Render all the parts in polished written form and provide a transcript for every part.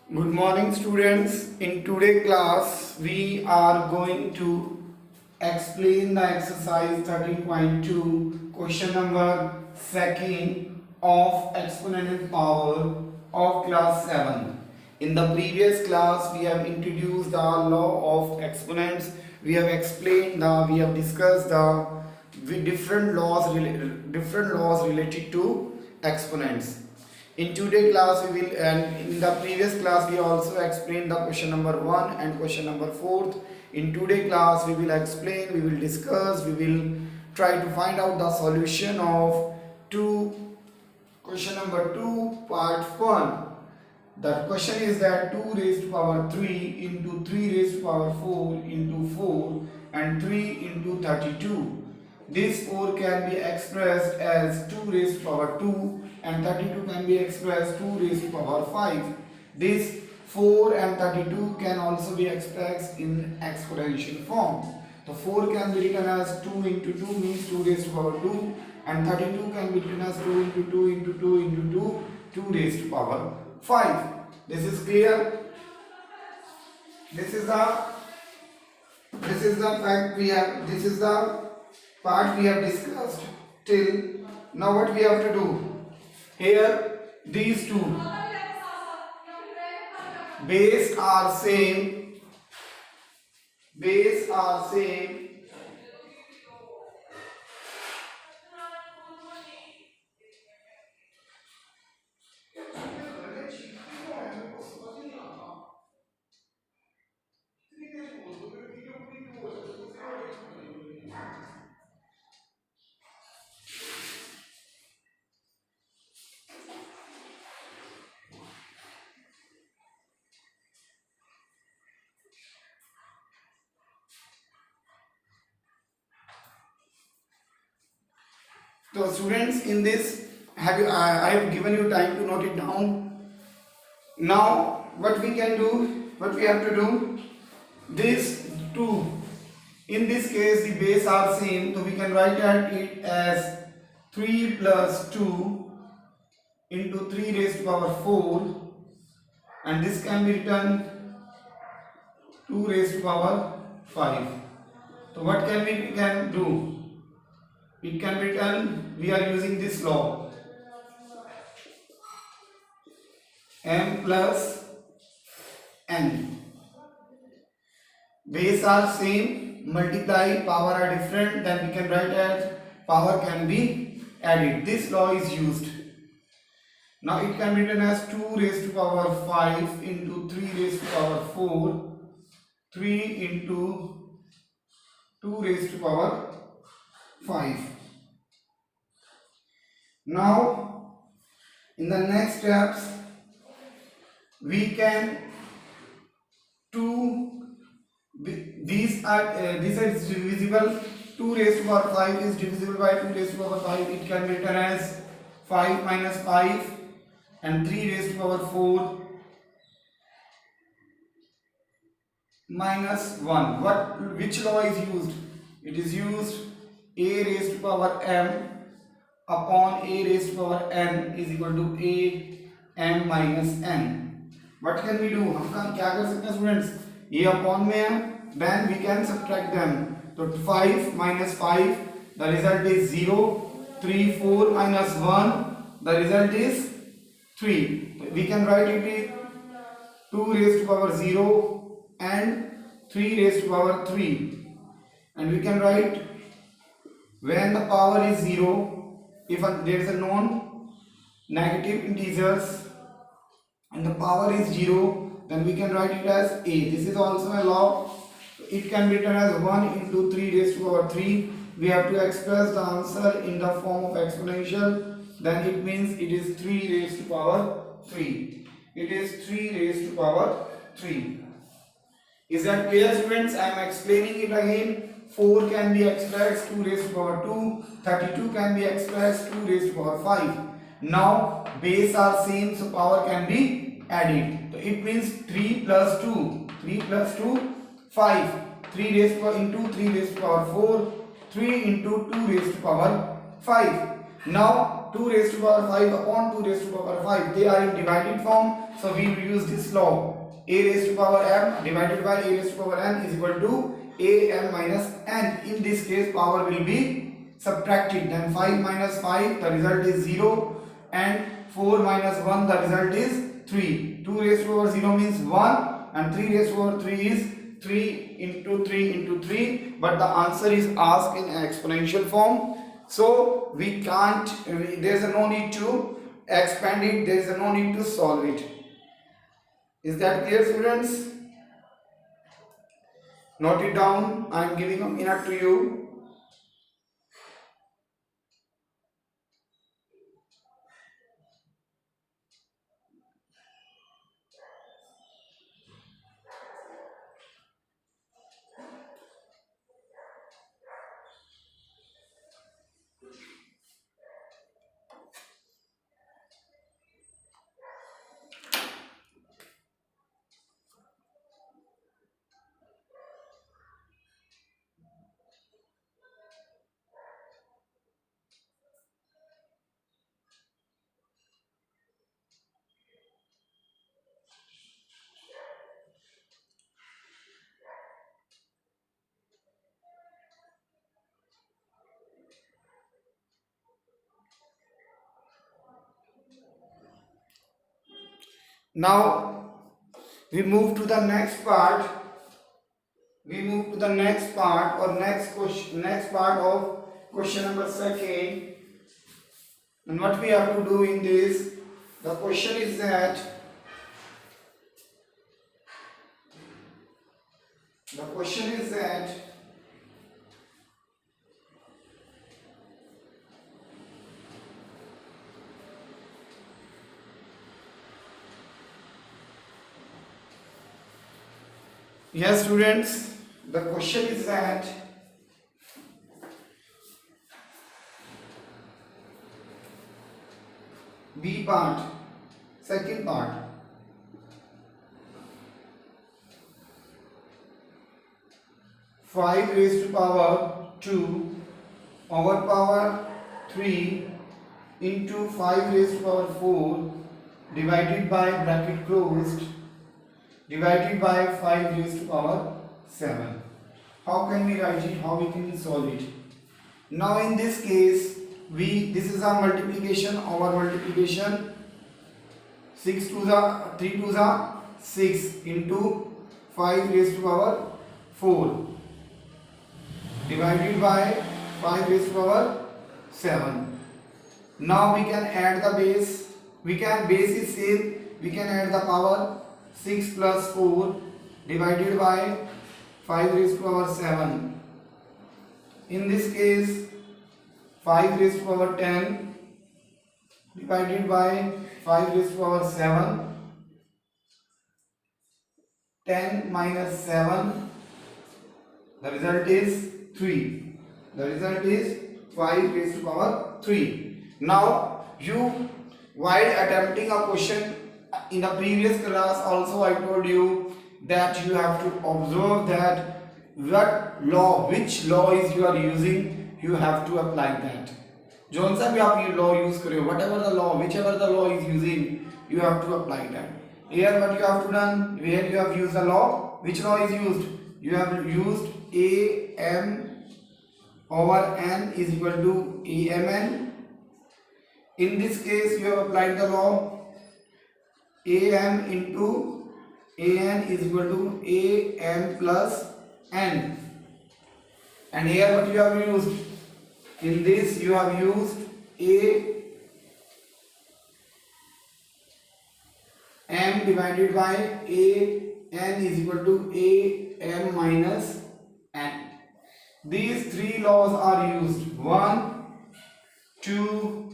Good morning students. In today's class we are going to explain the exercise 13.2 question number second of exponential power of class 7. In the previous class we have introduced the law of exponents. We have explained we have discussed the different laws related to exponents. In today's class we will, and in the previous class we also explained the question number 1 and question number 4. In today's class we will explain, we will discuss, we will try to find out the solution of question number 2 part 1. The question is that 2 raised to power 3 into 3 raised to power 4 into 4 and 3 into 32. This 4 can be expressed as 2 raised to power 2 and 32 can be expressed 2 raised to power 5. This 4 and 32 can also be expressed in exponential form. The 4 can be written as 2 into 2 means 2 raised to power 2 and 32 can be written as 2 into 2 into 2 into 2, 2 raised to power 5. This is clear. This is the fact we have, this is the part we have discussed till now. What we have to do here, these two base are same, so students, in this I have given you time to note it down. Now what we can do, what we have to do, this 2, in this case the base are same, so we can write it as 3 plus 2 into 3 raised to power 4, and this can be written 2 raised to power 5. So what can we can do? It can be written, we are using this law, m plus n. Base are same, multiply, power are different, then we can write as power can be added. This law is used. Now it can be written as 2 raised to power 5 into 3 raised to power 4, 3 into 2 raised to power 5. Now in the next steps we can these are divisible. 2 raised to power 5 is divisible by 2 raised to power 5. It can be written as 5 minus 5 and 3 raised to power 4 minus 1. Which law is used? It is used a raised to power m upon a raised to power n is equal to a m minus n. What can we do? हम क्या कर सकते हैं students? ये upon में है, then we can subtract them. तो 5 minus 5, the result is 0. 3 4 minus 1, the result is 3. We can write it as 2 raised to power 0 and 3 raised to power 3, and we can write when the power is 0, if there is a non-negative integers and the power is 0, then we can write it as a. This is also a law. It can be written as 1 into 3 raised to power 3. We have to express the answer in the form of exponential. Then it means it is 3 raised to power 3. It is 3 raised to power 3. Is that clear, students? I am explaining it again. 4 can be expressed 2 raised to power 2. 32 can be expressed 2 raised to power 5. Now base are same, so power can be added. So it means 3 plus 2, 3 plus 2, 5. 3 raised to power into 3 raised to power 4, 3 into 2 raised to power 5. Now 2 raised to power 5 upon 2 raised to power 5. They are in divided form, so we will use this law. A raised to power m divided by a raised to power n is equal to am minus n. In this case, power will be subtracted. Then 5 minus 5, the result is 0, and 4 minus 1, the result is 3. 2 raised to power 0 means 1, and 3 raised to power 3 is 3 into 3 into 3, but the answer is asked in exponential form. So we can't, there is no need to expand it, there is no need to solve it. Is that clear, students? Note it down. I am giving a minute to you. Now we move to the next part. We move to the next part or next question, next part of question number second. And what we have to do in this, the question is that yes, students, the question is that B part, second part. Five raised to power 2 over power 3 into 5 raised to power 4 divided by bracket closed divided by 5 raised to power 7. How can we write it? How we can solve it? Now in this case, this is our multiplication. Our multiplication 6 to the 3 to the 6 into 5 raised to power 4 divided by 5 raised to power 7. Now we can add the base. Base is same. We can add the power. 6 plus 4 divided by 5 raised to power 7. In this case, 5 raised to power 10 divided by 5 raised to power 7. 10 minus 7, the result is 3. The result is 5 raised to power 3. Now while attempting a question in the previous class also I told you that you have to observe that which law is you are using, you have to apply that. Zone सा भी आप ये law use करो, whichever the law is using, you have to apply that. Here what you have to done, here you have used the law. Which law is used? You have used am over n is equal to amn. In this case, you have applied the law. Am into an is equal to am plus n. And here what you have used? In this you have used am divided by an is equal to am minus n. These three laws are used, 1, 2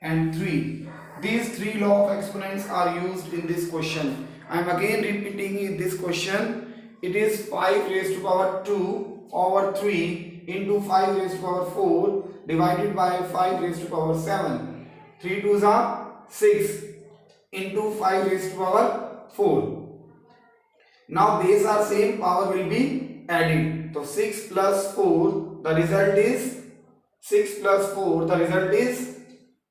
and 3. These three laws of exponents are used in this question. I am again repeating in this question. It is 5 raised to power 2 over 3 into 5 raised to power 4 divided by 5 raised to power 7. 3 2s are 6 into 5 raised to power 4. Now base are same, power will be added. So 6 plus 4, the result is 6 plus 4, the result is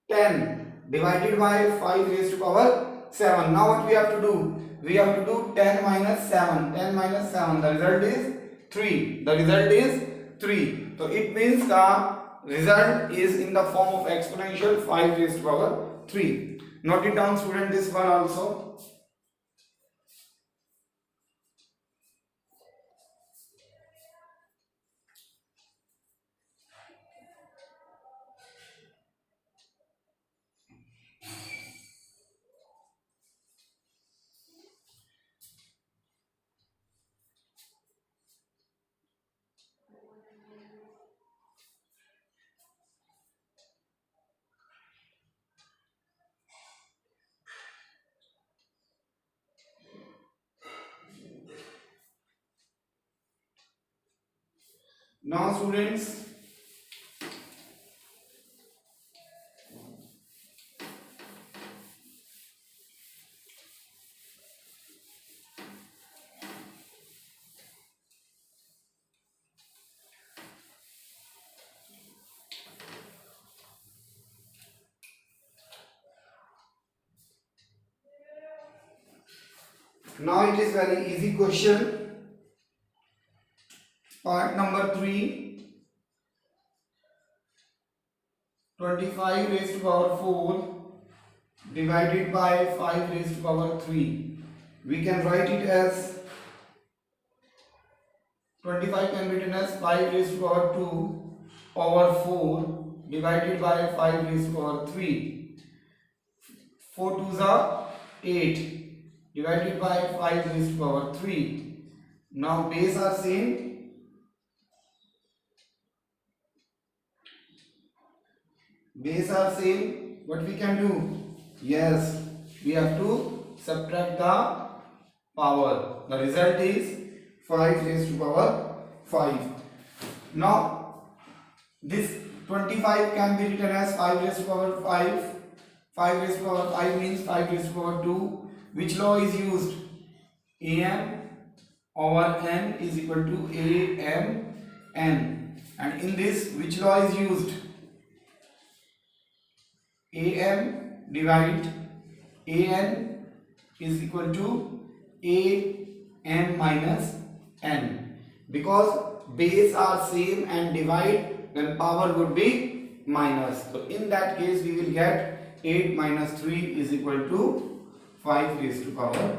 10 divided by 5 raised to power 7. Now what we have to do? We have to do 10 minus 7. 10 minus 7. The result is 3. The result is 3. So it means the result is in the form of exponential 5 raised to power 3. Note it down, student, this one also. Now students, now it is very easy question. Part number 3, 25 raised to power 4 divided by 5 raised to power 3. We can write it as 25 can be written as 5 raised to power 2 over 4 divided by 5 raised to power 3. 4 2s are 8 divided by 5 raised to power 3. Now base are same. Base are same. What we can do? Yes, we have to subtract the power. The result is 5 raised to power 5. Now this 25 can be written as 5 raised to power 5. 5 raised to power 5 means 5 raised to power 2. Which law is used? Am over n is equal to am n. And in this, which law is used? Am divide an is equal to am minus n. Because base are same and divide, then power would be minus. So in that case we will get 8 minus 3 is equal to 5 raised to power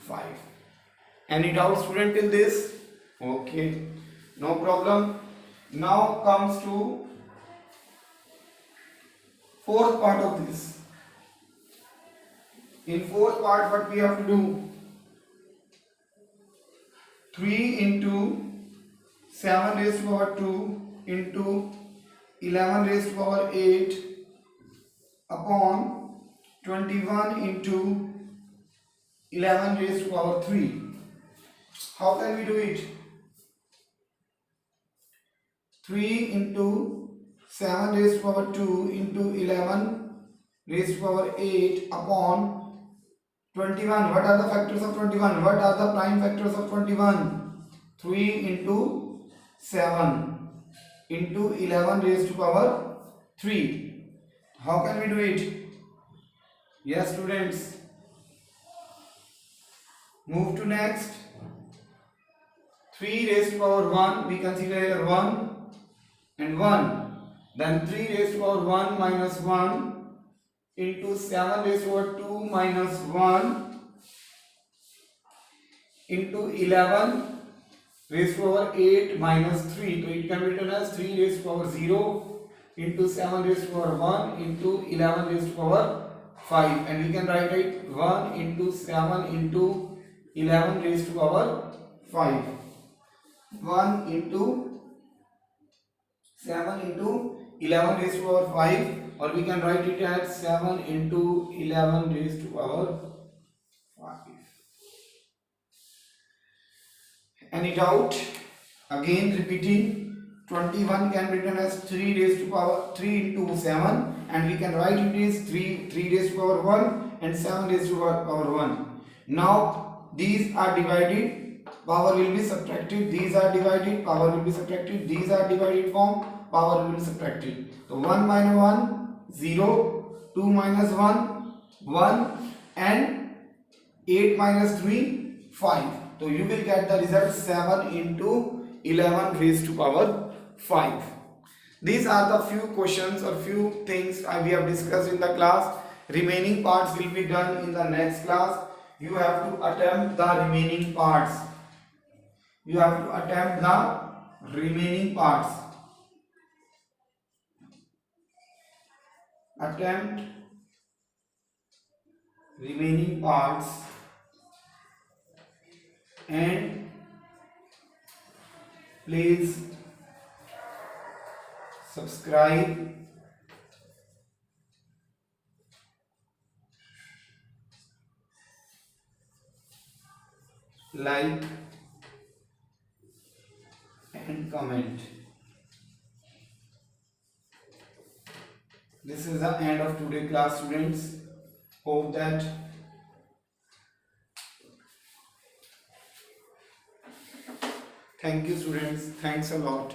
5. Any doubt, student, in this? Okay, no problem. Now comes to fourth part of this. In fourth part, what we have to do? 3 into 7 raised to power 2 into 11 raised to power 8 upon 21 into 11 raised to power 3. How can we do it? 3 into 7 raised to power 2 into 11 raised to power 8 upon 21. What are the factors of 21? What are the prime factors of 21? 3 into 7 into 11 raised to power 3. How can we do it? Yes, students. Move to next. 3 raised to power 1, we consider here 1 and 1. Then 3 raised to power 1 minus 1 into 7 raised to power 2 minus 1 into 11 raised to power 8 minus 3. So it can be written as 3 raised to power 0 into 7 raised to power 1 into 11 raised to power 5. And we can write it 1 into 7 into 11 raised to power 5. 1 into 7 into 11 raised to power 5, or we can write it as 7 into 11 raised to power 5. Any doubt? Again repeating, 21 can be written as 3 raised to power 3 into 7, and we can write it as 3 raised to power 1 and 7 raised to power 1. Now these are divided, power will be subtracted. These are divided, power will be subtracted. These are divided form, power will be subtracted. So 1 minus 1, 0, 2 minus 1, 1, and 8 minus 3, 5. So you will get the result 7 into 11 raised to power 5. These are the few questions or few things we have discussed in the class. Remaining parts will be done in the next class. You have to attempt the remaining parts. You have to attempt the remaining parts. Attempt remaining parts and please subscribe, like and comment. This is the end of today's class, students. Hope that thank you, students. Thanks a lot.